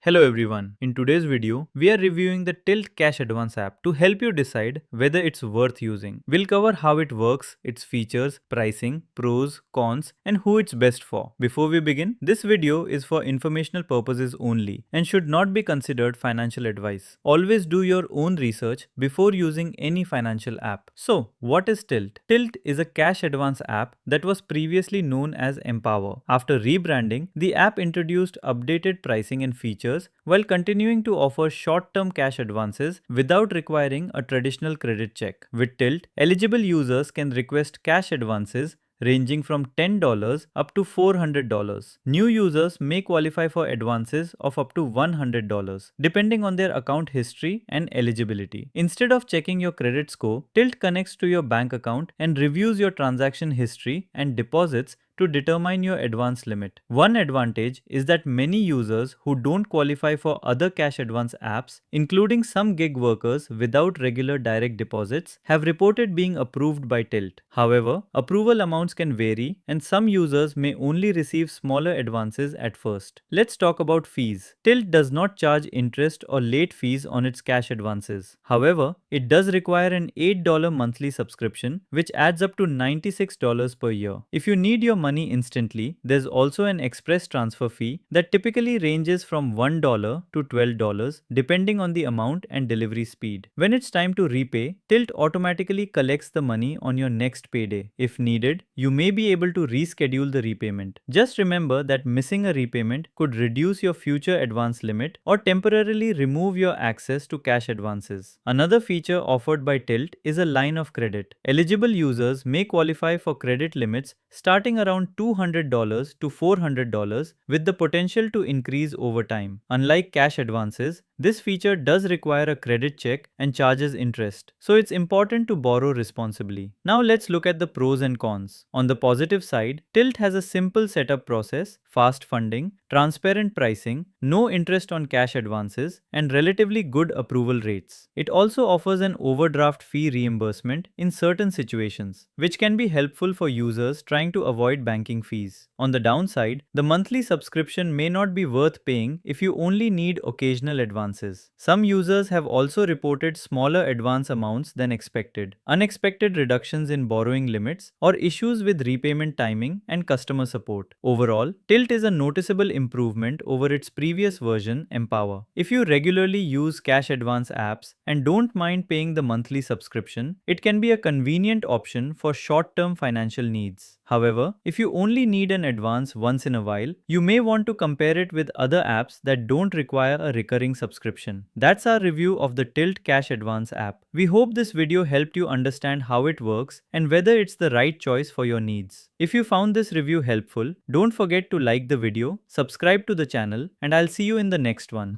Hello everyone. In today's video, we are reviewing the Tilt Cash Advance app to help you decide whether it's worth using. We'll cover how it works, its features, pricing, pros, cons, and who it's best for. Before we begin, this video is for informational purposes only and should not be considered financial advice. Always do your own research before using any financial app. So, what is Tilt? Tilt is a cash advance app that was previously known as Empower. After rebranding, the app introduced updated pricing and features while continuing to offer short-term cash advances without requiring a traditional credit check. With Tilt, eligible users can request cash advances ranging from $10 up to $400. New users may qualify for advances of up to $100 depending on their account history and eligibility. Instead of checking your credit score, Tilt connects to your bank account and reviews your transaction history and deposits to determine your advance limit. One advantage is that many users who don't qualify for other cash advance apps, including some gig workers without regular direct deposits, have reported being approved by Tilt. However, approval amounts can vary and some users may only receive smaller advances at first. Let's talk about fees. Tilt does not charge interest or late fees on its cash advances. However, it does require an $8 monthly subscription, which adds up to $96 per year. If you need your money instantly, there's also an express transfer fee that typically ranges from $1 to $12 depending on the amount and delivery speed. When it's time to repay, Tilt automatically collects the money on your next payday. If needed, you may be able to reschedule the repayment. Just remember that missing a repayment could reduce your future advance limit or temporarily remove your access to cash advances. Another feature offered by Tilt is a line of credit. Eligible users may qualify for credit limits starting around $200 to $400 with the potential to increase over time. Unlike cash advances, this feature does require a credit check and charges interest, so it's important to borrow responsibly. Now let's look at the pros and cons. On the positive side, Tilt has a simple setup process, fast funding, transparent pricing, no interest on cash advances, and relatively good approval rates. It also offers an overdraft fee reimbursement in certain situations, which can be helpful for users trying to avoid banking fees. On the downside, the monthly subscription may not be worth paying if you only need occasional advances. Some users have also reported smaller advance amounts than expected, unexpected reductions in borrowing limits, or issues with repayment timing and customer support. Overall, Tilt is a noticeable improvement over its previous version, Empower. If you regularly use cash advance apps and don't mind paying the monthly subscription, it can be a convenient option for short-term financial needs. However, if you only need an advance once in a while, you may want to compare it with other apps that don't require a recurring subscription. That's our review of the Tilt Cash Advance app. We hope this video helped you understand how it works and whether it's the right choice for your needs. If you found this review helpful, don't forget to like the video, subscribe to the channel, and I'll see you in the next one.